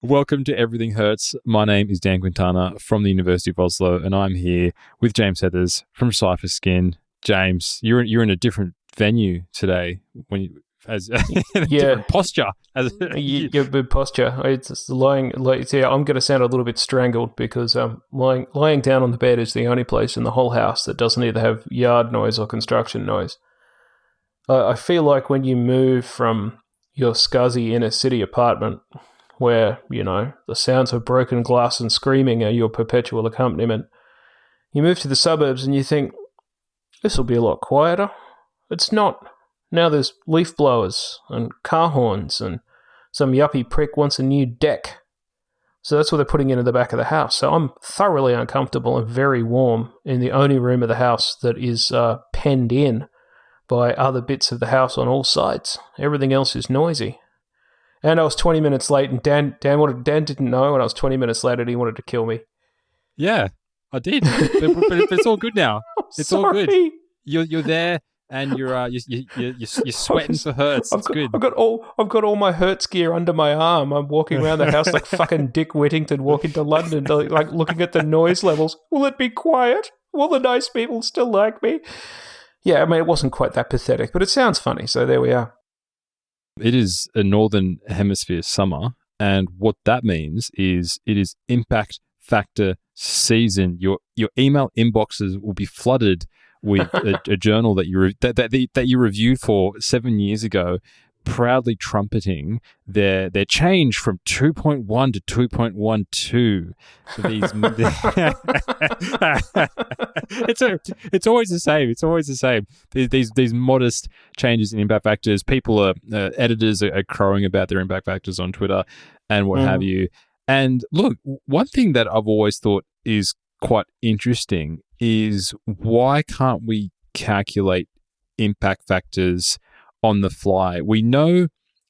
Welcome to Everything Hurts. My name is Dan Quintana from the University of Oslo, and I'm here with James Heathers from Cypher Skin. James, you're in a different venue today when you as different posture. Good posture. It's lying. I'm going to sound a little bit strangled because lying down on the bed is the only place in the whole house that doesn't either have yard noise or construction noise. I feel like when you move from your scuzzy inner city apartment, where the sounds of broken glass and screaming are your perpetual accompaniment, you move to the suburbs and you think this will be a lot quieter. It's not. Now there's leaf blowers and car horns and some yuppie prick wants a new deck. So that's what they're putting into the back of the house. So I'm thoroughly uncomfortable and very warm in the only room of the house that is penned in by other bits of the house on all sides. Everything else is noisy. And I was 20 minutes late, and Dan didn't know, and I was 20 minutes late and he wanted to kill me. Yeah, I did. but it's all good now. It's all good. You're there. And you're sweating for Hertz. It's good. I've got all my Hertz gear under my arm. I'm walking around the house like fucking Dick Whittington walking to London, like looking at the noise levels. Will it be quiet? Will the nice people still like me? Yeah, I mean, it wasn't quite that pathetic, but it sounds funny. So there we are. It is a Northern Hemisphere summer, and what that means is it is impact factor season. Your email inboxes will be flooded with a journal that you reviewed for 7 years ago, proudly trumpeting their change from 2.1 to 2.12. So it's always the same. It's always the same. These modest changes in impact factors. Editors are crowing about their impact factors on Twitter and what have you. And look, one thing that I've always thought is quite interesting is why can't we calculate impact factors on the fly? We know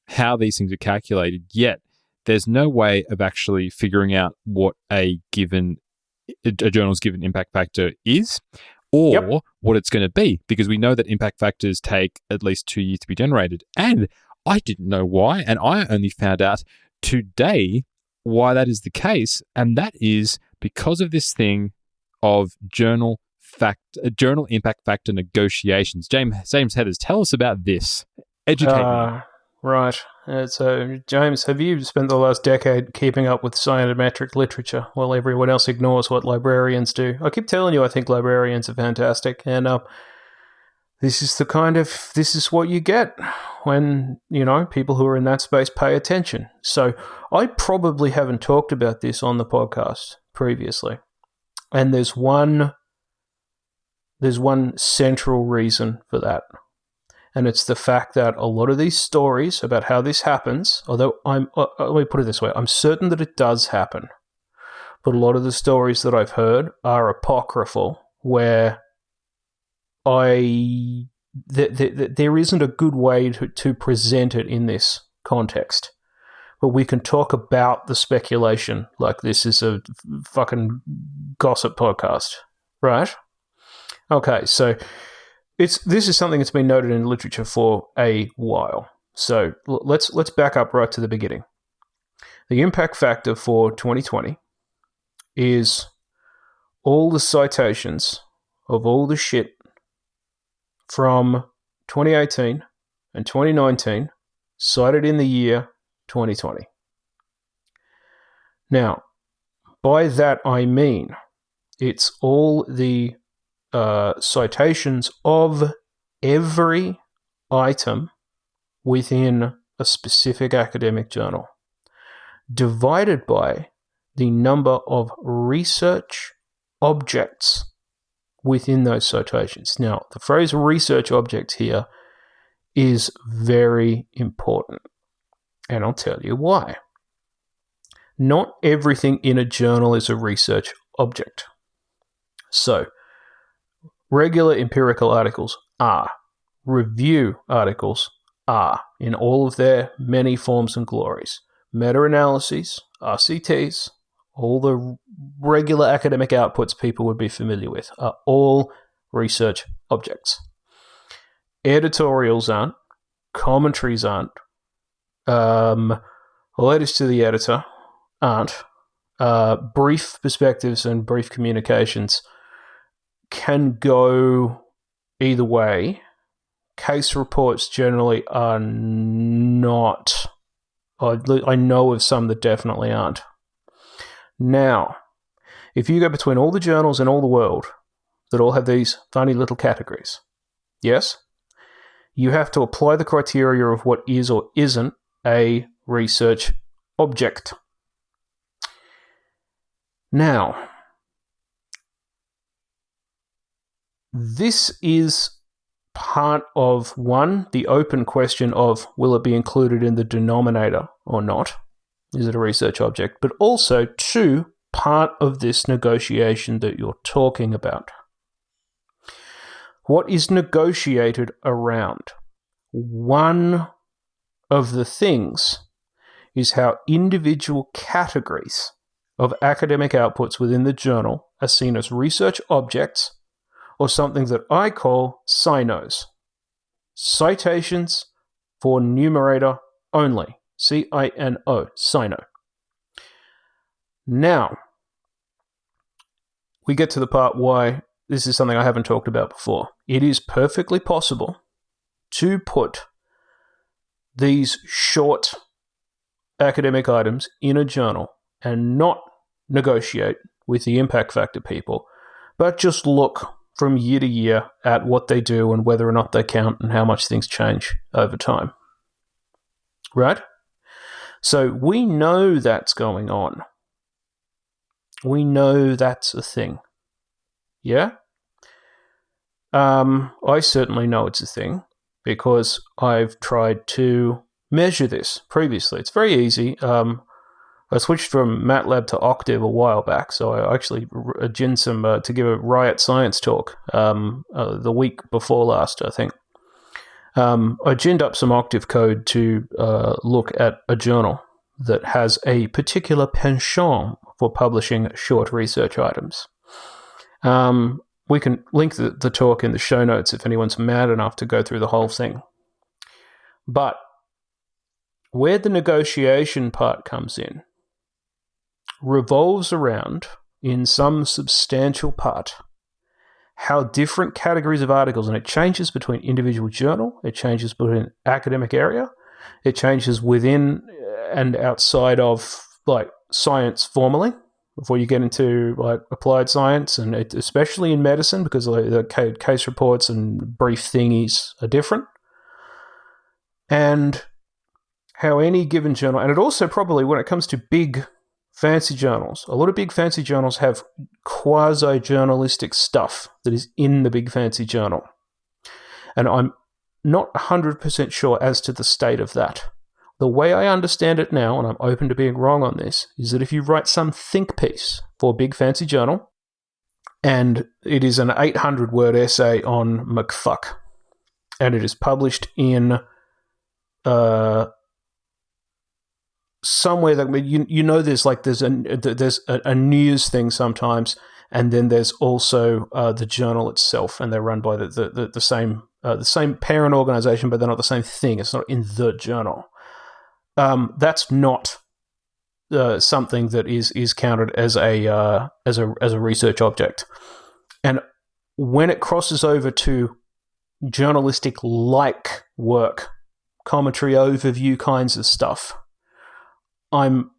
how these things are calculated, yet there's no way of actually figuring out what a journal's given impact factor is or what it's going to be, because we know that impact factors take at least 2 years to be generated. And I didn't know why, and I only found out today why that is the case, and that is because of this thing of journal impact factor negotiations. James Heathers, tell us about this. Educate me. Right. So, James, have you spent the last decade keeping up with scientific literature while everyone else ignores what librarians do? I keep telling you I think librarians are fantastic, and this is what you get when, people who are in that space pay attention. So I probably haven't talked about this on the podcast previously. And there's one central reason for that. And it's the fact that a lot of these stories about how this happens, although let me put it this way, I'm certain that it does happen. But a lot of the stories that I've heard are apocryphal, where there isn't a good way to present it in this context. But we can talk about the speculation like this is a fucking gossip podcast, right? Okay, so this is something that's been noted in literature for a while. So let's back up right to the beginning. The impact factor for 2020 is all the citations of all the shit from 2018 and 2019 cited in the year 2020. Now, by that I mean it's all the citations of every item within a specific academic journal, divided by the number of research objects within those citations. Now, the phrase research objects here is very important, and I'll tell you why. Not everything in a journal is a research object. So, regular empirical articles are. Review articles are, in all of their many forms and glories. Meta-analyses, RCTs, all the regular academic outputs people would be familiar with are all research objects. Editorials aren't. Commentaries aren't. Letters to the editor, aren't. Brief perspectives and brief communications can go either way. Case reports generally are not. I know of some that definitely aren't. Now, if you go between all the journals in all the world that all have these funny little categories, yes, you have to apply the criteria of what is or isn't a research object. Now, this is part of, one, the open question of will it be included in the denominator or not? Is it a research object? But also, two, part of this negotiation that you're talking about. What is negotiated around? One of the things is how individual categories of academic outputs within the journal are seen as research objects, or something that I call CINOs. Citations for numerator only. CINO, CINO. Now, we get to the part why this is something I haven't talked about before. It is perfectly possible to put these short academic items in a journal and not negotiate with the impact factor people, but just look from year to year at what they do and whether or not they count and how much things change over time. Right? So we know that's going on. We know that's a thing. Yeah? I certainly know it's a thing because I've tried to measure this previously. It's very easy. I switched from MATLAB to Octave a while back, so I actually ginned some to give a Riot Science talk the week before last, I think. I ginned up some Octave code to look at a journal that has a particular penchant for publishing short research items. We can link the talk in the show notes if anyone's mad enough to go through the whole thing. But where the negotiation part comes in revolves around, in some substantial part, how different categories of articles, and it changes between individual journal, it changes between academic area, it changes within and outside of like science formally, before you get into like applied science, and especially in medicine, because the case reports and brief thingies are different, and how any given journal, and it also probably when it comes to big fancy journals, a lot of big fancy journals have quasi-journalistic stuff that is in the big fancy journal. And I'm not 100% sure as to the state of that. The way I understand it now, and I'm open to being wrong on this, is that if you write some think piece for a big fancy journal, and it is an 800-word essay on McFuck, and it is published in somewhere that there's a news thing sometimes, and then there's also the journal itself, and they're run by the same parent organization, but they're not the same thing. It's not in the journal. That's not something that is counted as a research object. And when it crosses over to journalistic like work, commentary, overview kinds of stuff, I'm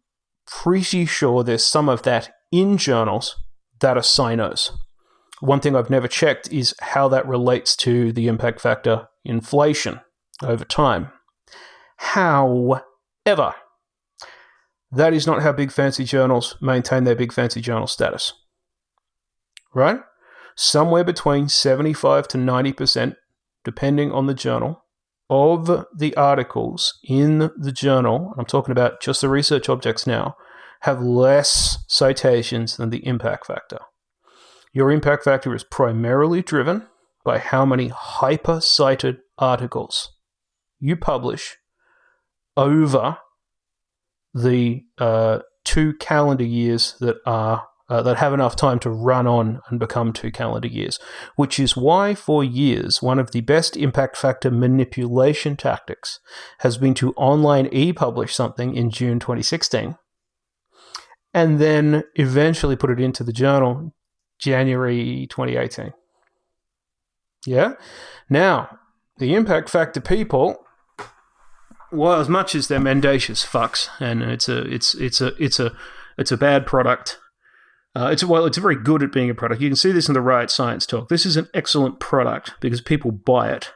pretty sure there's some of that in journals that are CINOs. One thing I've never checked is how that relates to the impact factor inflation over time. However, that is not how big fancy journals maintain their big fancy journal status. Right? Somewhere between 75 to 90%, depending on the journal, of the articles in the journal, I'm talking about just the research objects now, have less citations than the impact factor. Your impact factor is primarily driven by how many hyper-cited articles you publish over the 2 calendar years that have enough time to run on and become 2 calendar years, which is why for years one of the best impact factor manipulation tactics has been to online e-publish something in June 2016 and then eventually put it into the journal January 2018. Yeah? Now, the impact factor people, well, as much as they're mendacious fucks, and it's a bad product. It's very good at being a product. You can see this in the Riot Science talk. This is an excellent product because people buy it.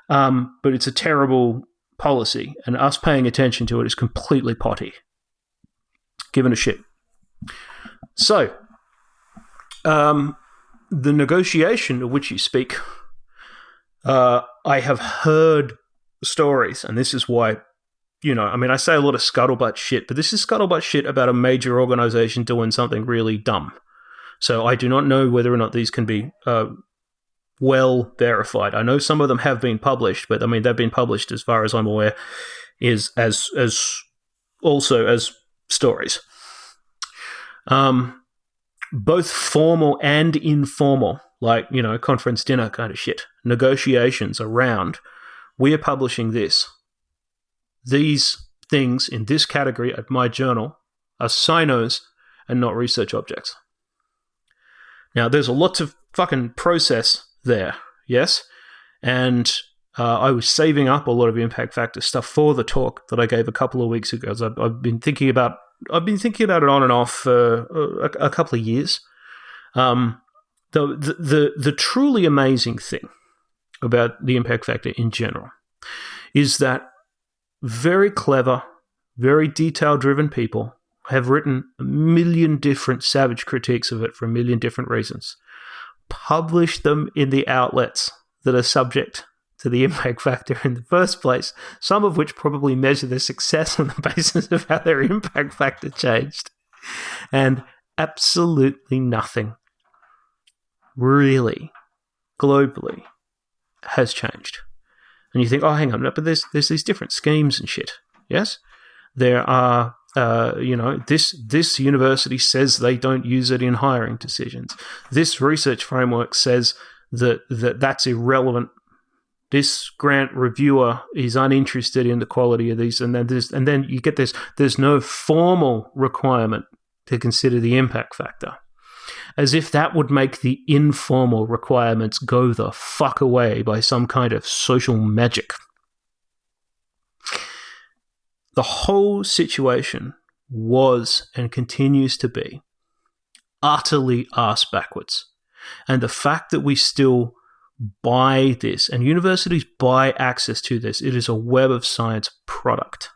But it's a terrible policy, and us paying attention to it is completely potty. Given a shit. So, the negotiation of which you speak, I have heard stories, and this is why, I say a lot of scuttlebutt shit, but this is scuttlebutt shit about a major organization doing something really dumb. So I do not know whether or not these can be well verified. I know some of them have been published, but they've been published, as far as I'm aware, is as also as stories. Both formal and informal, like, conference dinner kind of shit, negotiations around, we are publishing this. These things in this category at my journal are sinos and not research objects. Now, there's a lot to fucking process there, yes? And I was saving up a lot of impact factor stuff for the talk that I gave a couple of weeks ago. So I've been thinking about it on and off for a couple of years. The truly amazing thing about the impact factor in general is that very clever, very detail-driven people have written a million different savage critiques of it for a million different reasons, published them in the outlets that are subject to the impact factor in the first place, some of which probably measure their success on the basis of how their impact factor changed. And absolutely nothing, really, globally, has changed. And you think, oh, hang on, but there's these different schemes and shit. Yes? There are, this university says they don't use it in hiring decisions. This research framework says that's irrelevant. This grant reviewer is uninterested in the quality of these, and then you get this. There's no formal requirement to consider the impact factor, as if that would make the informal requirements go the fuck away by some kind of social magic. The whole situation was and continues to be utterly arse backwards, and the fact that we still buy this, and universities buy access to this, it is a Web of Science product.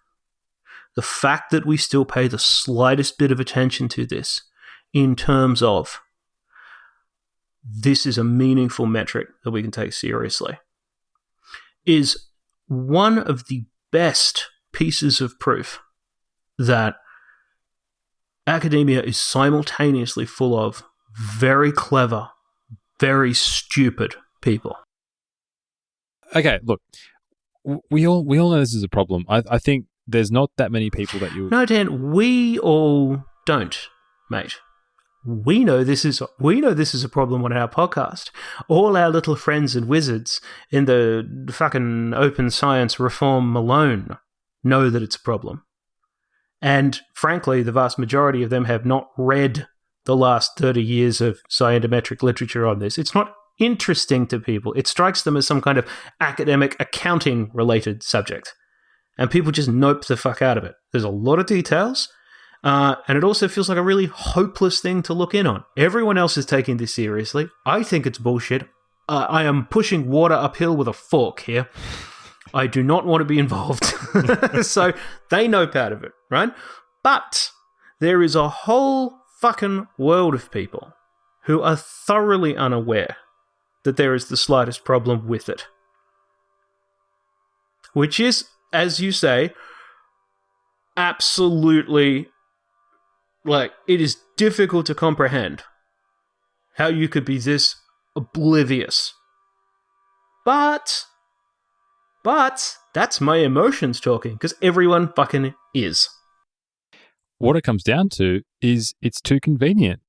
The fact that we still pay the slightest bit of attention to this in terms of this is a meaningful metric that we can take seriously is one of the best pieces of proof that academia is simultaneously full of very clever, very stupid people. Okay, look, we all know this is a problem. I think there's not that many people that you... No, Dan, we all don't, mate. We know this is a problem on our podcast. All our little friends and wizards in the fucking open science reform Malone know that it's a problem. And frankly, the vast majority of them have not read the last 30 years of scientometric literature on this. It's not interesting to people. It strikes them as some kind of academic accounting-related subject. And people just nope the fuck out of it. There's a lot of details, and it also feels like a really hopeless thing to look in on. Everyone else is taking this seriously. I think it's bullshit. I am pushing water uphill with a fork here. I do not want to be involved. So they nope out of it, right? But there is a whole fucking world of people who are thoroughly unaware that there is the slightest problem with it. Which is, as you say, absolutely, it is difficult to comprehend how you could be this oblivious. But that's my emotions talking, because everyone fucking is. What it comes down to is it's too convenient.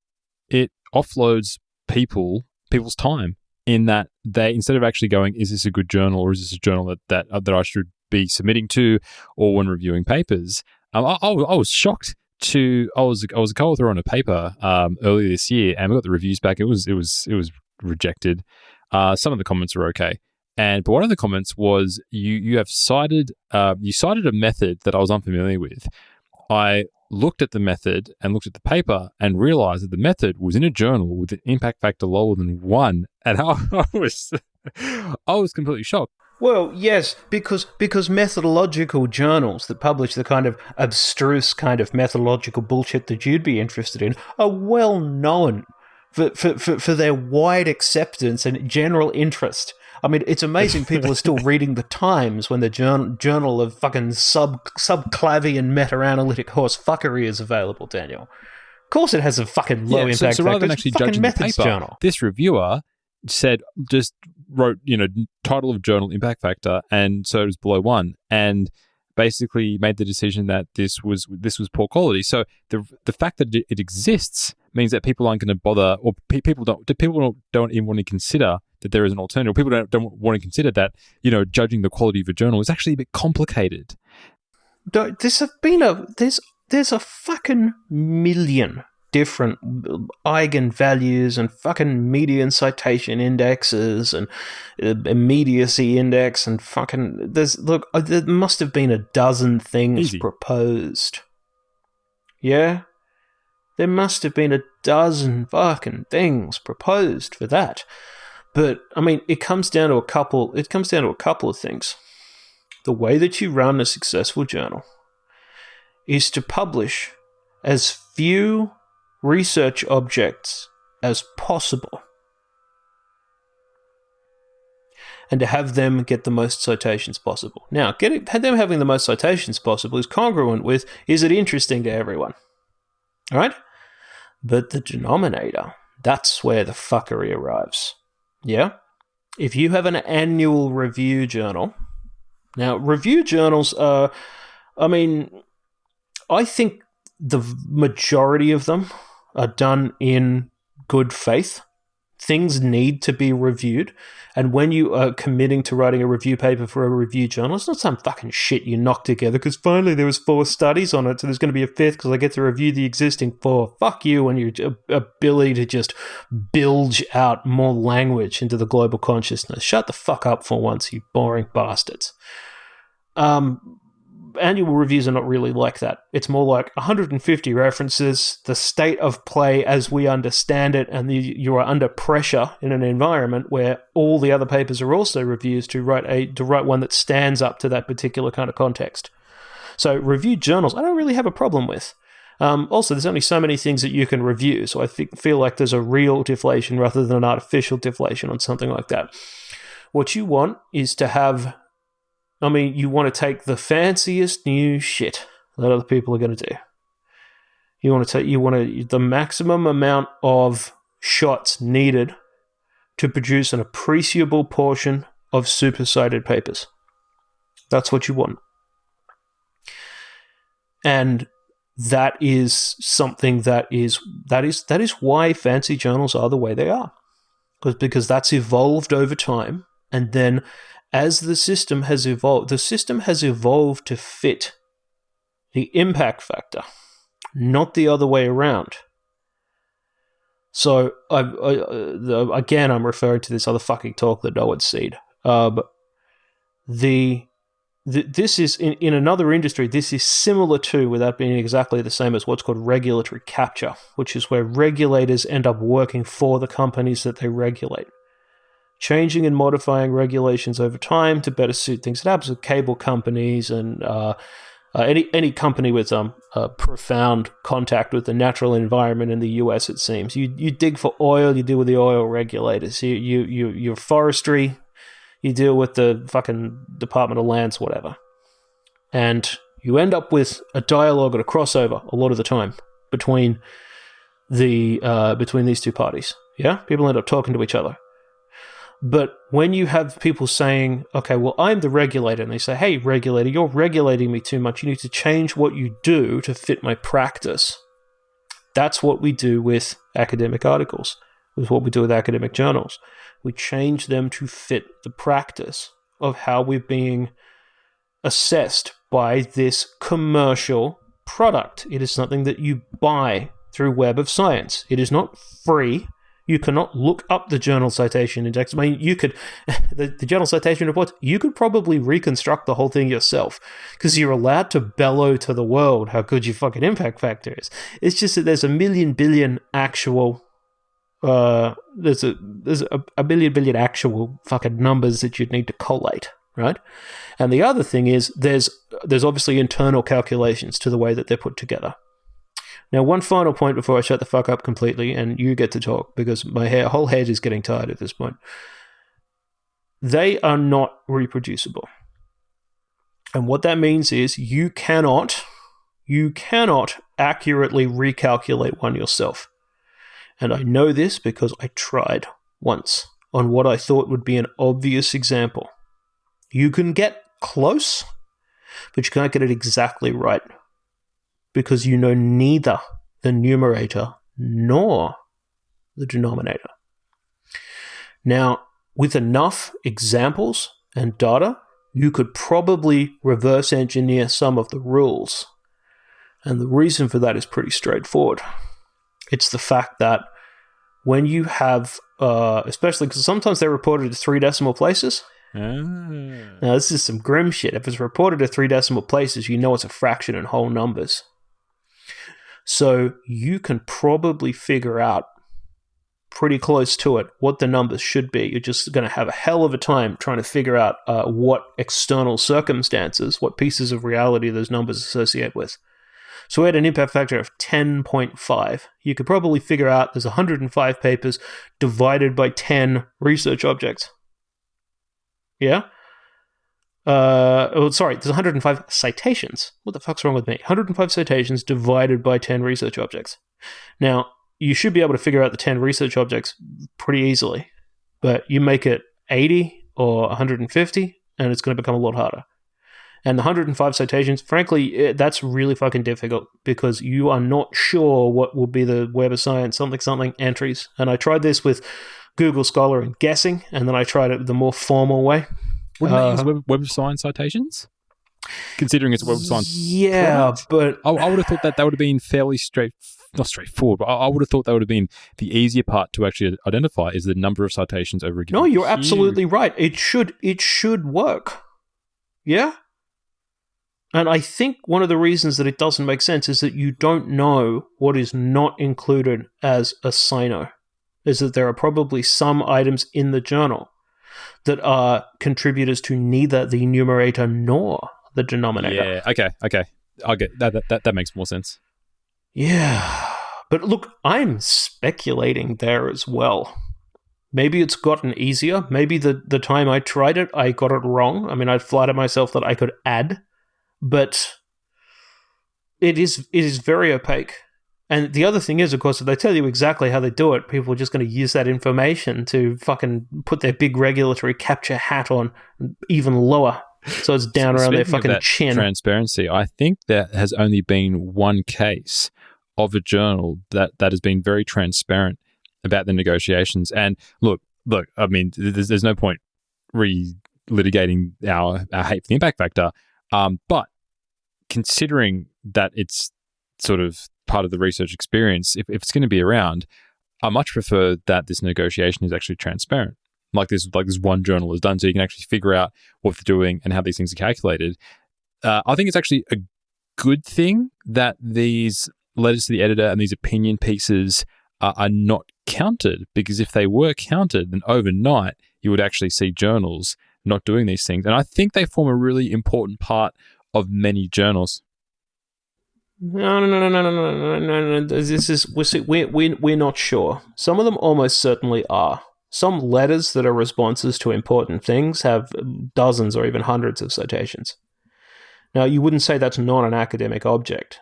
It offloads people's time in that they, instead of actually going, is this a good journal, or is this a journal that I should be submitting to, or when reviewing papers, I was shocked I was a co-author on a paper earlier this year, and we got the reviews back. It was rejected. Some of the comments were okay, but one of the comments was you cited a method that I was unfamiliar with. I looked at the method and looked at the paper and realized that the method was in a journal with an impact factor lower than 1, and I was completely shocked. Well, yes, because methodological journals that publish the kind of abstruse kind of methodological bullshit that you'd be interested in are well known for their wide acceptance and general interest. I mean, it's amazing people are still reading the Times when the journal of fucking subclavian meta-analytic horse fuckery is available, Daniel. Of course it has a fucking low impact so rather than factor. actually It's fucking judging the methods paper, journal. this reviewer wrote, title of journal impact factor, and so it was below 1, and basically made the decision that this was poor quality. So the fact that it exists means that people aren't going to bother, or people don't even want to consider that there is an alternative. People don't want to consider that judging the quality of a journal is actually a bit complicated. There's a fucking million different eigenvalues and fucking median citation indexes and immediacy index and fucking there must have been a dozen things proposed. Yeah, there must have been a dozen fucking things proposed for that. But I mean, it comes down to a couple of things. The way that you run a successful journal is to publish as few research objects as possible and to have them get the most citations possible. Now, them having the most citations possible is congruent with, is it interesting to everyone? All right? But the denominator, that's where the fuckery arrives. Yeah? If you have an annual review journal, now review journals are, I think the majority of them are done in good faith. Things need to be reviewed. And when you are committing to writing a review paper for a review journal, it's not some fucking shit you knock together because finally there was 4 studies on it, so there's going to be a 5th because I get to review the existing 4. Fuck you and your ability to just bilge out more language into the global consciousness. Shut the fuck up for once, you boring bastards. Annual reviews are not really like that. It's more like 150 references, the state of play as we understand it, and you are under pressure in an environment where all the other papers are also reviews to write one that stands up to that particular kind of context. So review journals, I don't really have a problem with. Also, there's only so many things that you can review, so I feel like there's a real deflation rather than an artificial deflation on something like that. What you want is to have... you want to take the fanciest new shit that other people are going to do. You want the maximum amount of shots needed to produce an appreciable portion of super-cited papers. That's what you want. And that is something that is why fancy journals are the way they are. Because that's evolved over time, and then as the system has evolved to fit the impact factor, not the other way around. So, again, I'm referring to this other fucking talk that no one's seen. But this is, in another industry, this is similar to, without being exactly the same as what's called regulatory capture, which is where regulators end up working for the companies that they regulate. Changing and modifying regulations over time to better suit things. It happens with cable companies and any company with profound contact with the natural environment in the US, it seems. You dig for oil, you deal with the oil regulators. Your forestry, you deal with the fucking Department of Lands, whatever. And you end up with a dialogue and a crossover a lot of the time between these two parties. Yeah? People end up talking to each other. But when you have people saying, okay, well, I'm the regulator, and they say, hey, regulator, you're regulating me too much. You need to change what you do to fit my practice. That's what we do with academic articles. It's what we do with academic journals. We change them to fit the practice of how we're being assessed by this commercial product. It is something that you buy through Web of Science. It is not free. You cannot look up the journal citation index. I mean, you could, the journal citation reports, you could probably reconstruct the whole thing yourself because you're allowed to bellow to the world how good your fucking impact factor is. It's just that there's a million billion actual, there's a billion actual fucking numbers that you'd need to collate, right? And the other thing is there's obviously internal calculations to the way that they're put together. Now, one final point before I shut the fuck up completely and you get to talk because my whole head is getting tired at this point. They are not reproducible. And what that means is you cannot accurately recalculate one yourself. And I know this because I tried once on what I thought would be an obvious example. You can get close, but you can't get it exactly right. Because you know neither the numerator nor the denominator. Now, with enough examples and data, you could probably reverse engineer some of the rules. And the reason for that is pretty straightforward. It's the fact that when you have, especially because sometimes they're reported to 3 decimal places. Now, this is some grim shit. If it's reported to 3 decimal places, you know it's a fraction in whole numbers. So you can probably figure out pretty close to it what the numbers should be. You're just going to have a hell of a time trying to figure out what external circumstances, what pieces of reality those numbers associate with. So we had an impact factor of 10.5. You could probably figure out there's 105 papers divided by 10 research objects. Yeah? There's 105 citations. What the fuck's wrong with me? 105 citations divided by 10 research objects. Now, you should be able to figure out the 10 research objects pretty easily, but you make it 80 or 150, and it's going to become a lot harder. And the 105 citations, frankly, that's really fucking difficult because you are not sure what will be the Web of Science something entries. And I tried this with Google Scholar and guessing, and then I tried it the more formal way. Wouldn't they use Web of Science citations? Considering it's a Web of Science product? But I would have thought that would have been fairly not straightforward, but I would have thought that would have been the easier part to actually identify is the number of citations over a given. No, you're absolutely right. It should work. Yeah? And I think one of the reasons that it doesn't make sense is that you don't know what is not included as a sino. Is that there are probably some items in the journal that are contributors to neither the numerator nor the denominator. Yeah, okay. I'll get that makes more sense. Yeah. But look, I'm speculating there as well. Maybe it's gotten easier. Maybe the time I tried it, I got it wrong. I mean, I flattered myself that I could add, but it is very opaque. And the other thing is, of course, if they tell you exactly how they do it, people are just going to use that information to fucking put their big regulatory capture hat on even lower. So it's down around their fucking chin. Transparency. I think there has only been one case of a journal that has been very transparent about the negotiations. And look, I mean, there's no point re-litigating our hate for the impact factor. But considering that it's sort of part of the research experience, if it's going to be around, I much prefer that this negotiation is actually transparent. Like this one journal has done, so you can actually figure out what they're doing and how these things are calculated. I think it's actually a good thing that these letters to the editor and these opinion pieces are not counted, because if they were counted, then overnight you would actually see journals not doing these things. And I think they form a really important part of many journals. No. This is we're not sure. Some of them almost certainly are. Some letters that are responses to important things have dozens or even hundreds of citations. Now, you wouldn't say that's not an academic object,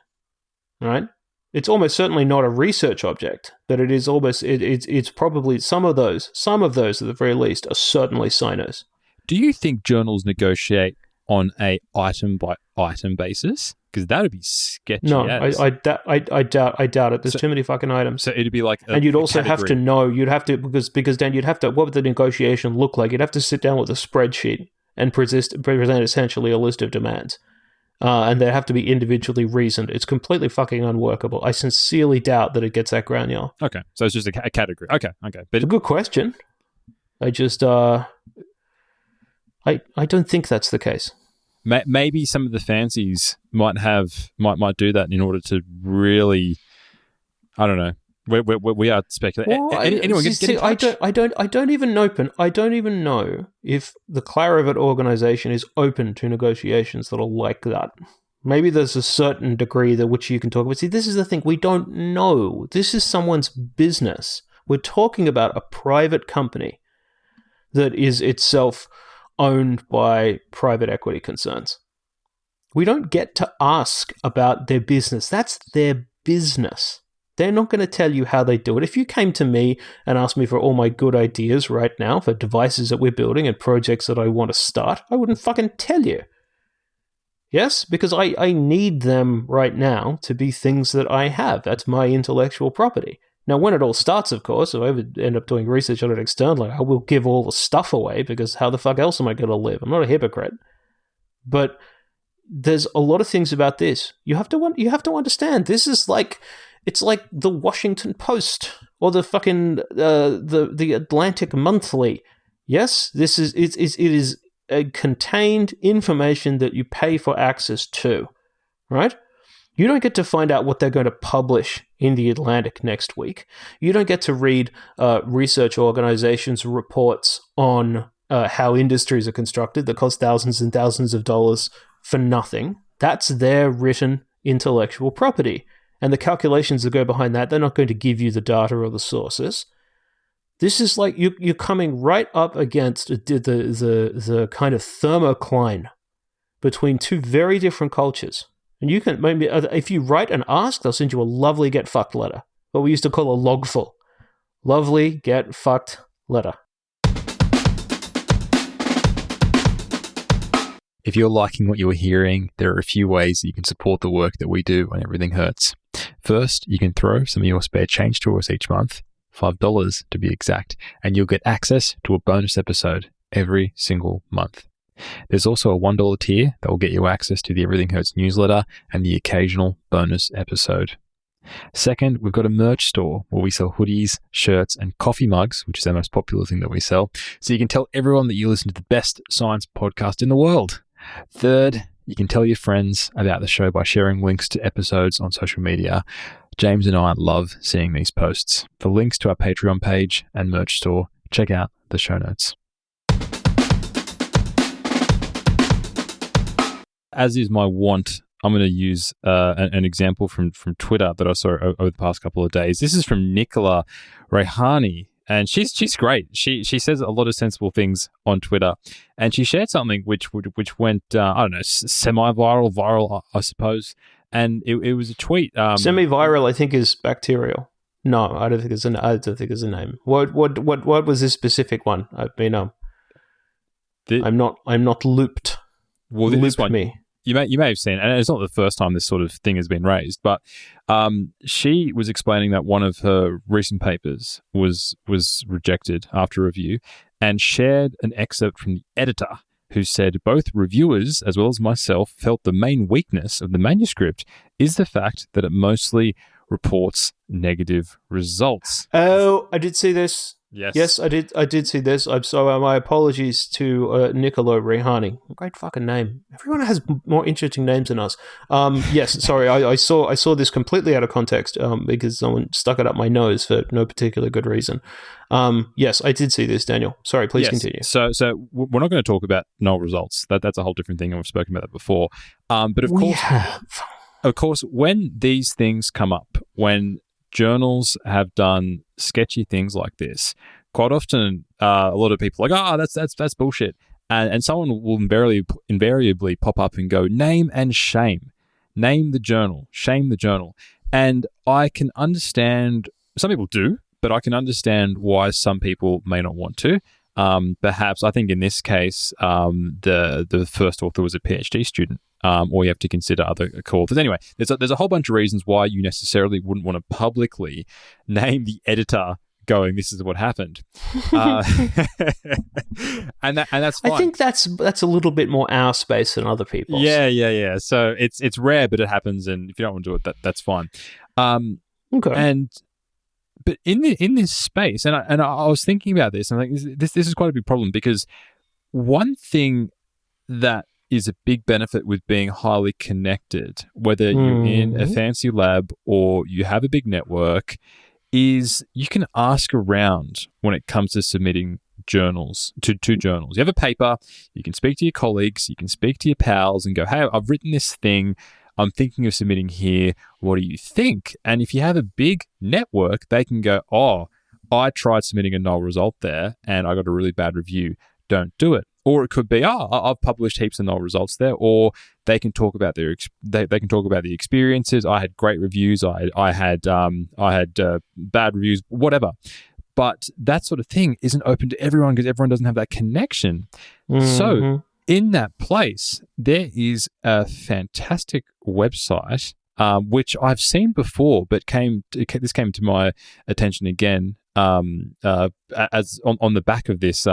right? It's almost certainly not a research object, but it is almost it's probably some of those at the very least are certainly sinos. Do you think journals negotiate on a item by item basis? Because that would be sketchy. No, I doubt it. There's too many fucking items. So it'd be like, and you'd also have to know. You'd have to because then you'd have to. What would the negotiation look like? You'd have to sit down with a spreadsheet and present essentially a list of demands. and they have to be individually reasoned. It's completely fucking unworkable. I sincerely doubt that it gets that granular. Okay, so it's just a category. Okay. But it's a good question. I just, I don't think that's the case. Maybe some of the fancies might do that in order to really, I don't know. We are speculating. Well, Anyone get in touch? I don't even know if the Clarivat organization is open to negotiations that are like that. Maybe there's a certain degree that which you can talk about. See, this is the thing. We don't know. This is someone's business. We're talking about a private company that is itself owned by private equity concerns. We don't get to ask about their business. That's their business. They're not going to tell you how they do it. If you came to me and asked me for all my good ideas right now for devices that we're building and projects that I want to start, I wouldn't fucking tell you. Yes, because I need them right now to be things that I have. That's my intellectual property. Now, when it all starts, of course, if I ever end up doing research on it externally, I will give all the stuff away because how the fuck else am I going to live? I'm not a hypocrite. But there's a lot of things about this. You have to understand. This is like, it's like the Washington Post or the fucking the Atlantic Monthly. Yes, it is a contained information that you pay for access to, right? You don't get to find out what they're going to publish in the Atlantic next week. You don't get to read research organizations' reports on how industries are constructed that cost thousands and thousands of dollars for nothing. That's their written intellectual property. And the calculations that go behind that, they're not going to give you the data or the sources. This is like you're coming right up against the kind of thermocline between two very different cultures. And you can maybe, if you write and ask, they'll send you a lovely get fucked letter. What we used to call a logful. Lovely get fucked letter. If you're liking what you're hearing, there are a few ways that you can support the work that we do when everything hurts. First, you can throw some of your spare change to us each month, $5 to be exact, and you'll get access to a bonus episode every single month. There's also a $1 tier that will get you access to the Everything Hurts newsletter and the occasional bonus episode. Second, we've got a merch store where we sell hoodies, shirts, and coffee mugs, which is our most popular thing that we sell, so you can tell everyone that you listen to the best science podcast in the world. Third, you can tell your friends about the show by sharing links to episodes on social media. James and I love seeing these posts. For links to our Patreon page and merch store, check out the show notes. As is my want, I'm going to use an example from Twitter that I saw over the past couple of days. This is from Nicola Rehani, and she's great. She says a lot of sensible things on Twitter, and she shared something which went I don't know, viral, I suppose. And it was a tweet. Semi-viral, I think, is bacterial. No, I don't think it's a name. What was this specific one? I mean, I'm not looped. Well, this one, me. You may have seen, and it's not the first time this sort of thing has been raised, but she was explaining that one of her recent papers was rejected after review, and shared an excerpt from the editor, who said both reviewers as well as myself felt the main weakness of the manuscript is the fact that it mostly reports negative results. Oh, I did see this. Yes, I did see this. I'm sorry. My apologies to Nicola Rehani. Great fucking name. Everyone has more interesting names than us. Yes, sorry. I saw this completely out of context because someone stuck it up my nose for no particular good reason. Yes, I did see this, Daniel. Sorry, please continue. So we're not going to talk about null results. That's a whole different thing, and we've spoken about that before. But of course, when these things come up, when journals have done sketchy things like this, quite often a lot of people are like, that's bullshit, and someone will invariably pop up and go, name and shame, name the journal, shame the journal. And I can understand, some people do, but I can understand why some people may not want to. Perhaps, I think in this case, the first author was a PhD student. Or you have to consider other co-authors. Anyway, there's a whole bunch of reasons why you necessarily wouldn't want to publicly name the editor going, this is what happened. And that's fine. I think that's a little bit more our space than other people's. Yeah. So it's rare, but it happens, and if you don't want to do it, that's fine. Okay. But in this space, and I was thinking about this, and I think this is quite a big problem, because one thing that is a big benefit with being highly connected, whether you're in a fancy lab or you have a big network, is you can ask around when it comes to submitting journals to journals. You have a paper, you can speak to your colleagues, you can speak to your pals and go, hey, I've written this thing, I'm thinking of submitting here, what do you think? And if you have a big network, they can go, oh, I tried submitting a null result there and I got a really bad review, don't do it. Or it could be, I've published heaps of null results there. Or they can talk about they can talk about the experiences. I had great reviews. I had bad reviews, whatever. But that sort of thing isn't open to everyone because everyone doesn't have that connection. So in that place, there is a fantastic website which I've seen before, but this came to my attention again as on the back of this.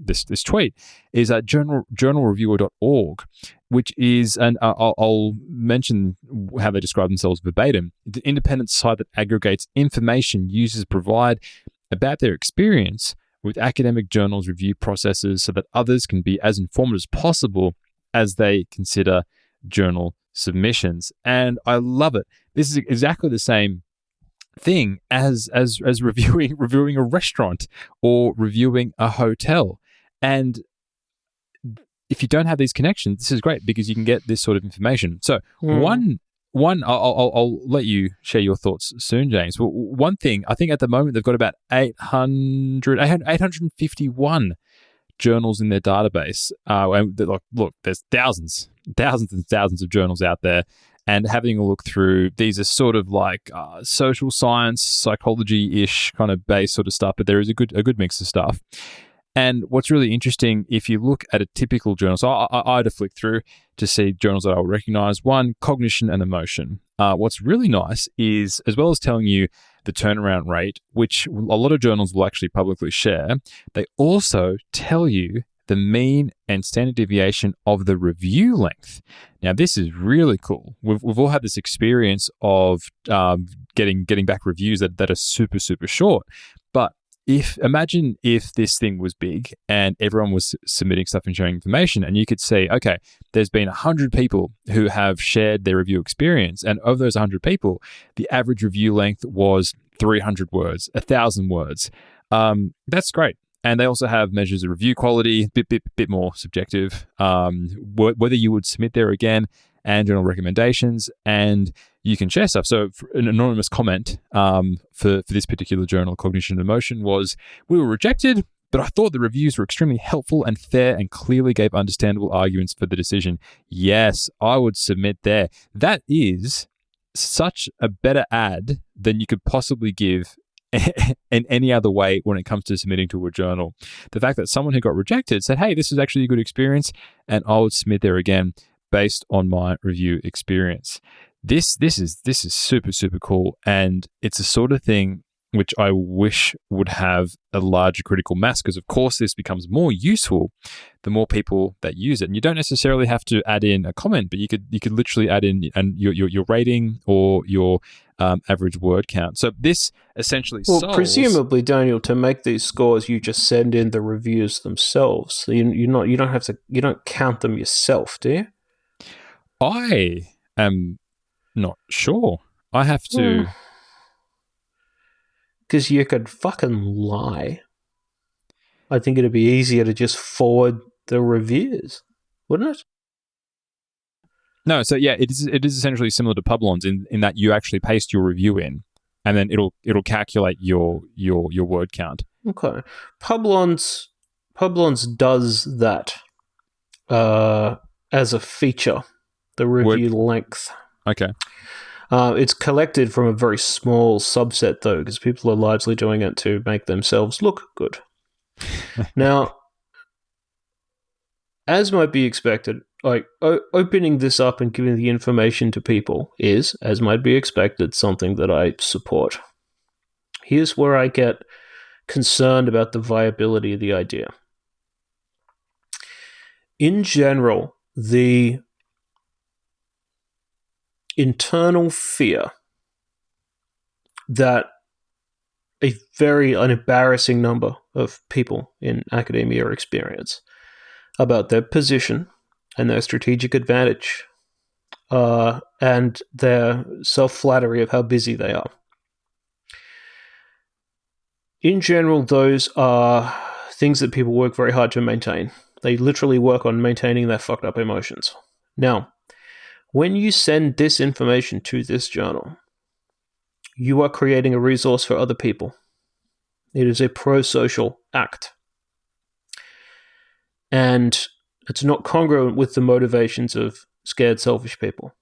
This tweet is at journalreviewer.org, which is, and I'll mention how they describe themselves verbatim, the independent site that aggregates information users provide about their experience with academic journals review processes so that others can be as informed as possible as they consider journal submissions. And I love it. This is exactly the same thing as reviewing a restaurant or reviewing a hotel. And if you don't have these connections, this is great because you can get this sort of information. So one, I'll let you share your thoughts soon, James. Well, one thing, I think at the moment they've got about 851 journals in their database. And look, there's thousands and thousands of journals out there. And having a look through, these are sort of like social science, psychology-ish kind of base sort of stuff, but there is a good mix of stuff. And what's really interesting, if you look at a typical journal, so I had to flick through to see journals that I'll recognize. One, cognition and emotion. What's really nice is, as well as telling you the turnaround rate, which a lot of journals will actually publicly share, they also tell you the mean and standard deviation of the review length. Now, this is really cool. We've all had this experience of getting back reviews that are super, super short. But imagine if this thing was big and everyone was submitting stuff and sharing information, and you could see, okay, there's been 100 people who have shared their review experience, and of those 100 people, the average review length was 300 words, 1,000 words. That's great. And they also have measures of review quality, bit more subjective, whether you would submit there again, and journal recommendations, and you can share stuff. So an anonymous comment for this particular journal, Cognition and Emotion, was, we were rejected, but I thought the reviews were extremely helpful and fair and clearly gave understandable arguments for the decision. Yes, I would submit there. That is such a better ad than you could possibly give in any other way when it comes to submitting to a journal. The fact that someone who got rejected said, hey, this is actually a good experience, and I would submit there again based on my review experience. This is super, super cool, and it's a sort of thing which I wish would have a larger critical mass, because of course this becomes more useful the more people that use it. And you don't necessarily have to add in a comment, but you could literally add in your rating or your average word count. So this essentially solves... presumably, Daniel, to make these scores, you just send in the reviews themselves. So you don't count them yourself, do you? I am not sure. I have to... Because you could fucking lie. I think it'd be easier to just forward the reviews, wouldn't it? No, so yeah, it is essentially similar to Publons in that you actually paste your review in, and then it'll calculate your word count. Okay. Publons does that as a feature, the review length. Okay. It's collected from a very small subset, though, because people are largely doing it to make themselves look good. Now, as might be expected, like opening this up and giving the information to people is, as might be expected, something that I support. Here's where I get concerned about the viability of the idea. In general, the internal fear that an embarrassing number of people in academia experience about their position and their strategic advantage, and their self-flattery of how busy they are. In general, those are things that people work very hard to maintain. They literally work on maintaining their fucked up emotions. Now, when you send this information to this journal, you are creating a resource for other people. It is a pro-social act. And it's not congruent with the motivations of scared, selfish people.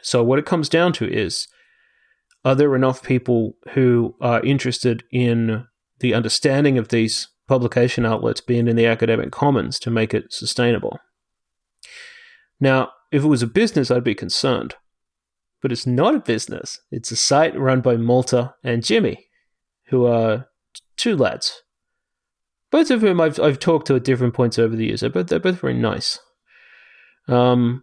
So what it comes down to is, are there enough people who are interested in the understanding of these publication outlets being in the academic commons to make it sustainable? Now, if it was a business, I'd be concerned. But it's not a business. It's a site run by Malta and Jimmy, who are two lads. Both of whom I've talked to at different points over the years. They're both very nice. The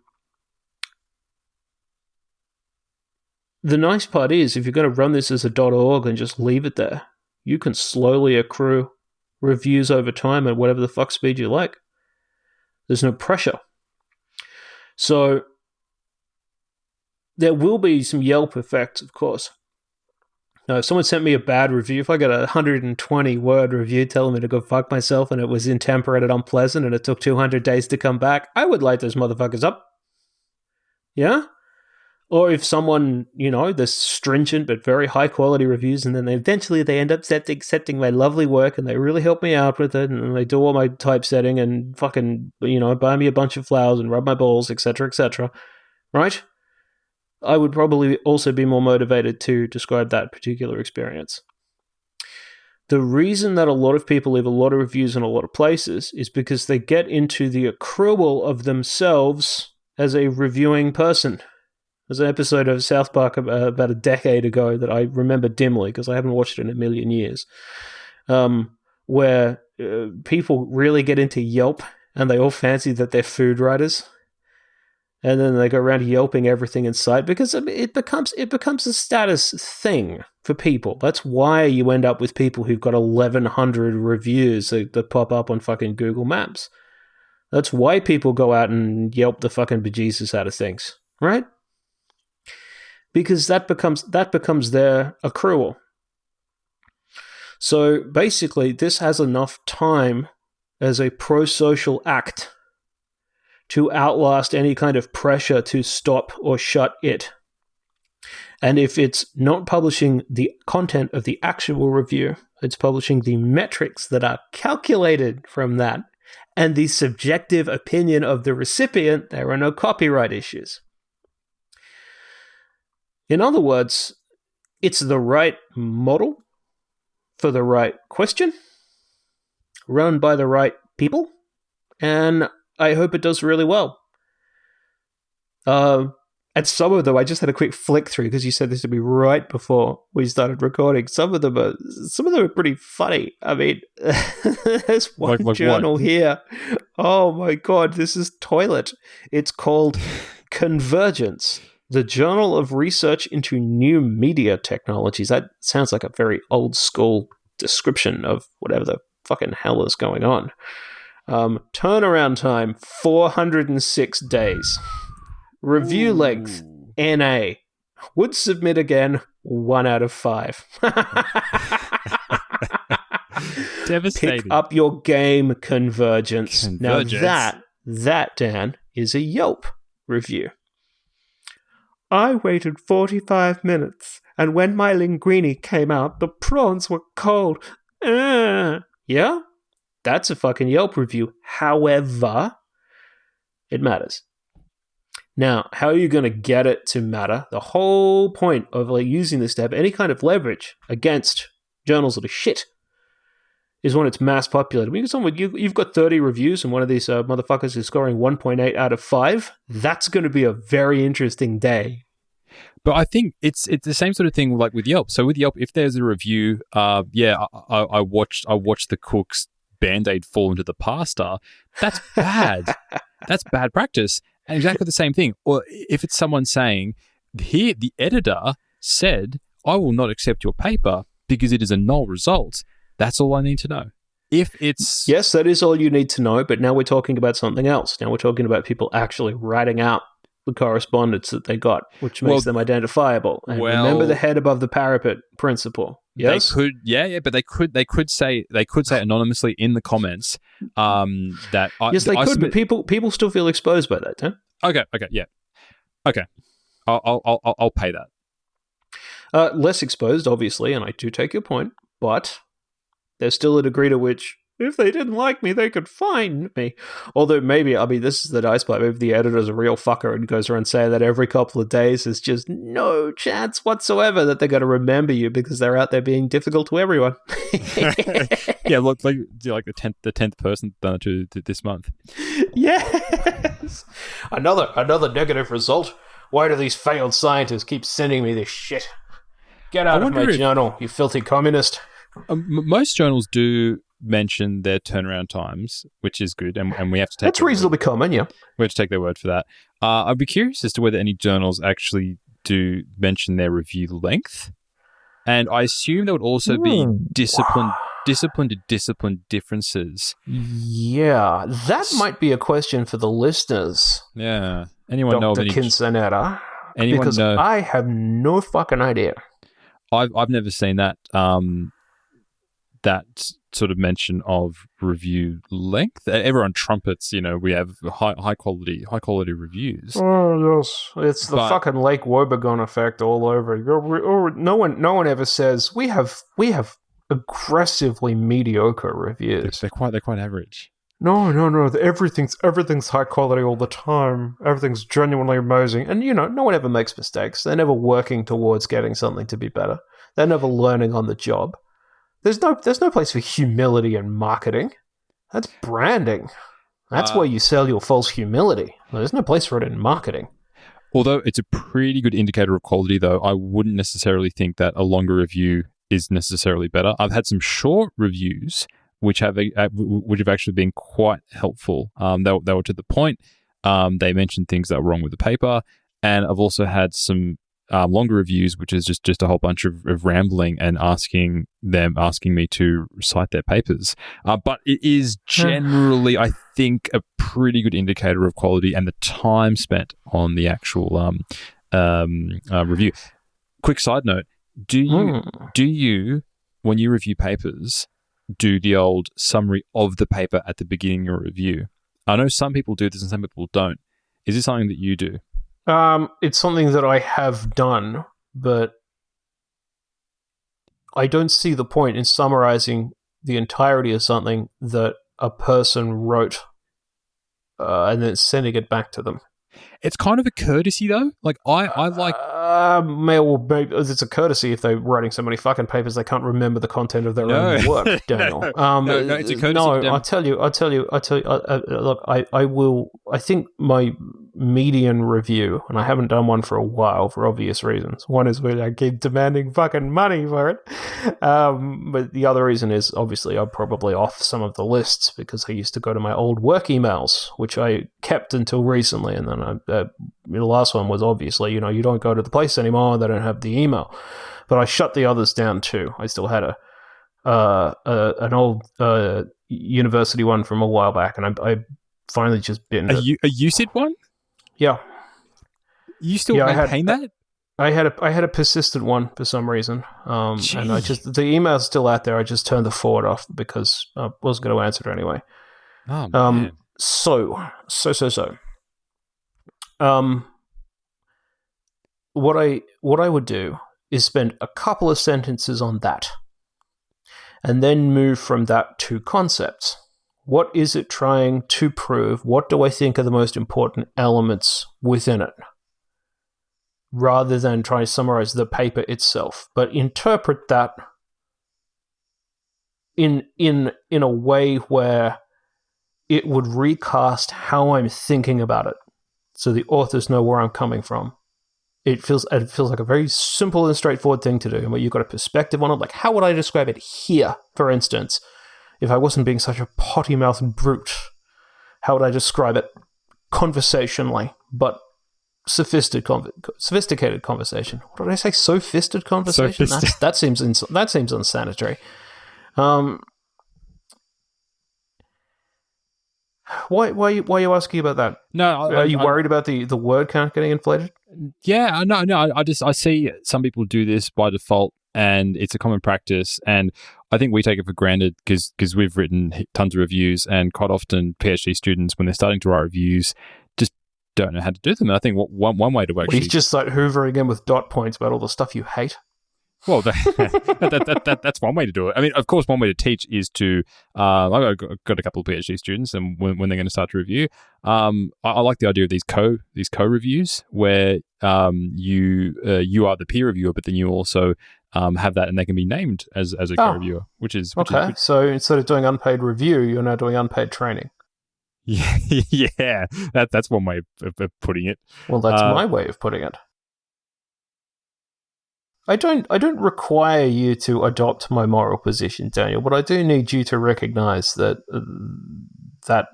nice part is, if you're going to run this as a .org and just leave it there, you can slowly accrue reviews over time at whatever the fuck speed you like. There's no pressure. So there will be some Yelp effects, of course. Now, if someone sent me a bad review, if I got a 120-word review telling me to go fuck myself and it was intemperate and unpleasant and it took 200 days to come back, I would light those motherfuckers up. Yeah? Or if someone, there's stringent but very high-quality reviews, and then eventually they end up accepting my lovely work and they really help me out with it, and they do all my typesetting and fucking, buy me a bunch of flowers and rub my balls, etc., right? I would probably also be more motivated to describe that particular experience. The reason that a lot of people leave a lot of reviews in a lot of places is because they get into the accrual of themselves as a reviewing person. There's an episode of South Park about a decade ago that I remember dimly because I haven't watched it in a million years, where people really get into Yelp and they all fancy that they're food writers. And then they go around yelping everything in sight because it becomes a status thing for people. That's why you end up with people who've got 1,100 reviews that pop up on fucking Google Maps. That's why people go out and yelp the fucking bejesus out of things, right? Because that becomes their accrual. So basically, this has enough time as a pro-social act to outlast any kind of pressure to stop or shut it. And if it's not publishing the content of the actual review, it's publishing the metrics that are calculated from that and the subjective opinion of the recipient, there are no copyright issues. In other words, it's the right model for the right question, run by the right people, and I hope it does really well. And some of them, I just had a quick flick through because you said this would be right before we started recording. Some of them are pretty funny. I mean, there's one like journal what? Here. Oh my God, this is toilet. It's called Convergence, the Journal of Research into New Media Technologies. That sounds like a very old school description of whatever the fucking hell is going on. Turnaround time, 406 days. Review length, NA. Would submit again, 1 out of 5. Devastating. Pick up your game, Convergence. Now that, Dan, is a Yelp review. I waited 45 minutes, and when my linguine came out, the prawns were cold. Yeah? That's a fucking Yelp review. However, it matters. Now, how are you going to get it to matter? The whole point of using this to have any kind of leverage against journals that are shit is when it's mass populated. When you've got 30 reviews and one of these motherfuckers is scoring 1.8 out of 5, that's going to be a very interesting day But I think it's the same sort of thing like with Yelp. So with Yelp, if there's a review, I watched the cook's Band-Aid fall into the pasta. That's bad. That's bad practice. And exactly the same thing. Or if it's someone saying, here the editor said, I will not accept your paper because it is a null result. That's all I need to know. If it's... Yes, that is all you need to know, but now we're talking about something else. Now we're talking about people actually writing out the correspondence that they got, which makes them identifiable. And remember the head above the parapet principle. Yes, they could, but they could say anonymously in the comments that. Yes, they could, but people still feel exposed by that. Huh? Okay, yeah, okay. I'll pay that. Less exposed, obviously, and I do take your point, but there's still a degree to which, if they didn't like me, they could fine me. Although maybe, I mean, this is the dice part. Maybe the editor's a real fucker and goes around saying that every couple of days there's just no chance whatsoever that they're going to remember you because they're out there being difficult to everyone. Yeah, look, like the 10th person done it to this month. Yes. Another negative result. Why do these failed scientists keep sending me this shit? Get out of my journal, you filthy communist. Most journals do mention their turnaround times, which is good, and we have to take that's reasonably common. Yeah, we have to take their word for that. I'd be curious as to whether any journals actually do mention their review length, and I assume there would also be discipline to discipline differences. Yeah, that might be a question for the listeners. Yeah, anyone know of any? Dr. Quinceanera? Anyone because know? I have no fucking idea. I've never seen that. That sort of mention of review length. Everyone trumpets, we have high quality reviews. Oh yes, it's the fucking Lake Wobegon effect all over. No one ever says we have aggressively mediocre reviews. They're quite average. No. Everything's high quality all the time. Everything's genuinely amazing, and no one ever makes mistakes. They're never working towards getting something to be better. They're never learning on the job. There's no place for humility in marketing. That's branding. That's where you sell your false humility. There's no place for it in marketing. Although it's a pretty good indicator of quality, though, I wouldn't necessarily think that a longer review is necessarily better. I've had some short reviews which have actually been quite helpful. They were to the point. They mentioned things that were wrong with the paper, and I've also had some longer reviews, which is just a whole bunch of rambling and asking me to cite their papers. But it is generally, I think, a pretty good indicator of quality and the time spent on the actual review. Quick side note: do you when you review papers do the old summary of the paper at the beginning of your review? I know some people do this and some people don't. Is this something that you do? It's something that I have done, but I don't see the point in summarizing the entirety of something that a person wrote and then sending it back to them. It's kind of a courtesy, though. Like, I like... Maybe it's a courtesy if they're writing so many fucking papers they can't remember the content of their own work, Daniel. No, it's a courtesy. No, I'll tell you. Look, I will... I think my median review, and I haven't done one for a while for obvious reasons. One is where I keep demanding fucking money for it. But the other reason is, obviously, I'm probably off some of the lists because I used to go to my old work emails, which I kept until recently, and then the last one was obviously, you don't go to the place anymore, they don't have the email. But I shut the others down too. I still had an old university one from a while back, and I finally just bitten it. A UCIT one? Yeah. You still maintain that? I had a persistent one for some reason, and the email's still out there. I just turned the forward off because I wasn't going to answer it anyway. Oh man. So. What I would do is spend a couple of sentences on that, and then move from that to concepts. What is it trying to prove? What do I think are the most important elements within it? Rather than try to summarize the paper itself, but interpret that in a way where it would recast how I'm thinking about it, so the authors know where I'm coming from. it feels like a very simple and straightforward thing to do, and where you've got a perspective on it. Like, how would I describe it here, for instance, if I wasn't being such a potty-mouthed brute? How would I describe it conversationally, but sophisticated conversation? What did I say? Sophisted conversation? That seems unsanitary. Why are you asking about that? No, are you worried about the word count getting inflated? Yeah, no. I see some people do this by default, and it's a common practice. And I think we take it for granted because we've written tons of reviews, and quite often PhD students, when they're starting to write reviews, just don't know how to do them. And I think one way to actually... He's just like hoovering in with dot points about all the stuff you hate. Well, that's one way to do it. I mean, of course, one way to teach is to... I've got a couple of PhD students, and when they're going to start to review, I like the idea of these co-reviews where you are the peer reviewer, but then you also have that, and they can be named as a co-reviewer, which is... So instead of doing unpaid review, you're now doing unpaid training. Yeah, that's one way of putting it. Well, that's my way of putting it. I don't require you to adopt my moral position, Daniel, but I do need you to recognize that that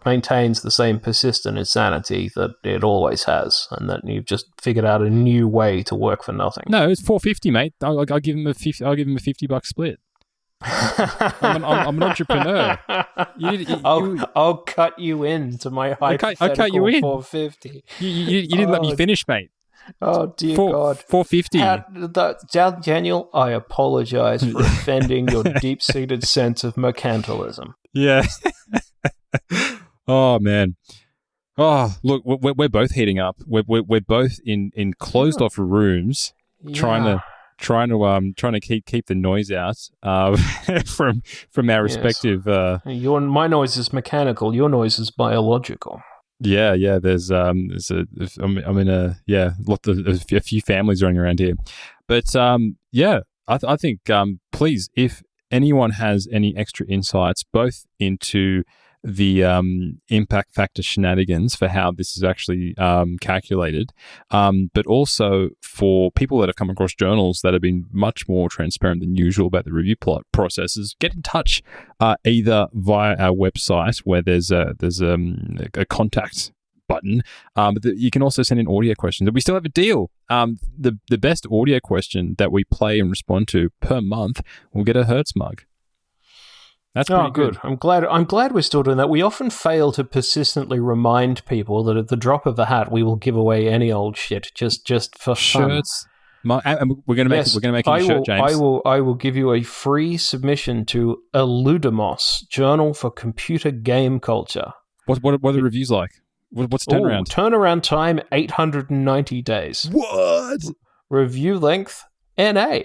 maintains the same persistent insanity that it always has, and that you've just figured out a new way to work for nothing. No, it's $4.50, mate. I'll give him a $50 split. I'm an entrepreneur. I'll cut you into my hypothetical. I cut you in. $4.50. You didn't let me finish, mate. Oh dear God! $4.50. Daniel, I apologize for offending your deep-seated sense of mercantilism. Yeah. Oh man. Oh look, we're both heating up. We're both in closed off rooms, trying to keep the noise out from our respective. My noise is mechanical. Your noise is biological. Yeah. There's I'm in a few families running around here, but I think please, if anyone has any extra insights, both into the impact factor shenanigans for how this is actually calculated, but also for people that have come across journals that have been much more transparent than usual about the review processes, get in touch either via our website where there's a contact button, but you can also send in audio questions. We still have a deal. The best audio question that we play and respond to per month will get a Hertz mug. That's pretty good. I'm glad we're still doing that. We often fail to persistently remind people that at the drop of a hat, we will give away any old shit just for shirts. We're going to make a shirt, James. I will give you a free submission to Eludamos, Journal for Computer Game Culture. What are the reviews like? What's turnaround? Turnaround time 890 days. What? Review length NA.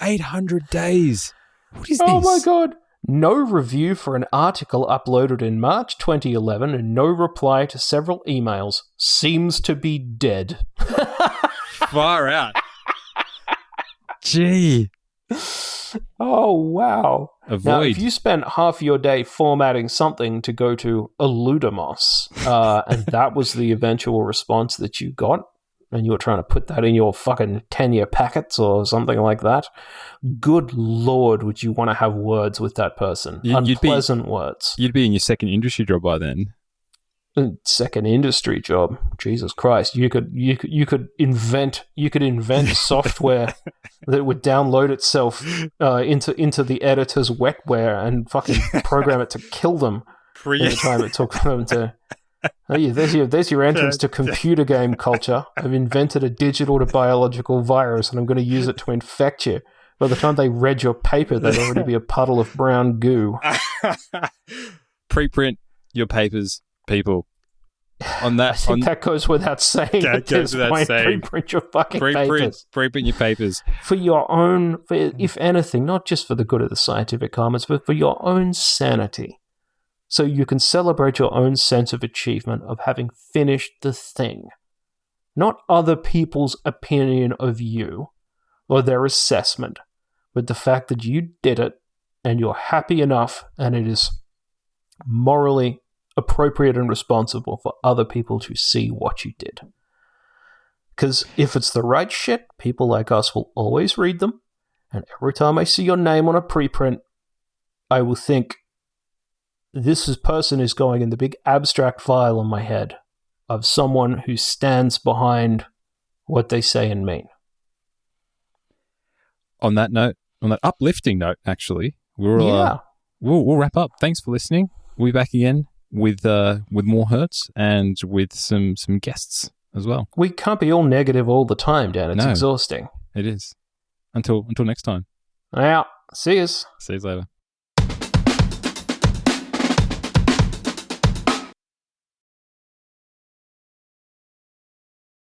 800 days. What is this? Oh my God. No review for an article uploaded in March 2011 and no reply to several emails. Seems to be dead. Far out. Gee. Oh, wow. Avoid. Now, if you spent half your day formatting something to go to Eludamos, and that was the eventual response that you got, and you were trying to put that in your fucking tenure packets or something like that, good Lord, would you want to have words with that person? Unpleasant words. You'd be in your second industry job by then. Second industry job? Jesus Christ! You could invent software that would download itself into the editor's wetware and fucking program it to kill them every time it took them to. Oh, yeah, there's your entrance to computer game culture. I've invented a digital to biological virus, and I'm going to use it to infect you. By the time they read your paper, they'd already be a puddle of brown goo. Preprint your papers, people. On that, I think that goes without saying. At this point, preprint your fucking papers. Preprint your papers for your own, if anything, not just for the good of the scientific commons, but for your own sanity. So you can celebrate your own sense of achievement of having finished the thing. Not other people's opinion of you or their assessment, but the fact that you did it and you're happy enough and it is morally appropriate and responsible for other people to see what you did. Because if it's the right shit, people like us will always read them. And every time I see your name on a preprint, I will think, person is going in the big abstract file in my head of someone who stands behind what they say and mean. On that uplifting note, actually, we'll wrap up. Thanks for listening. We'll be back again with more Hertz and with some guests as well. We can't be all negative all the time, Dan. It's exhausting. It is. Until next time. Yeah. See yous. See you later.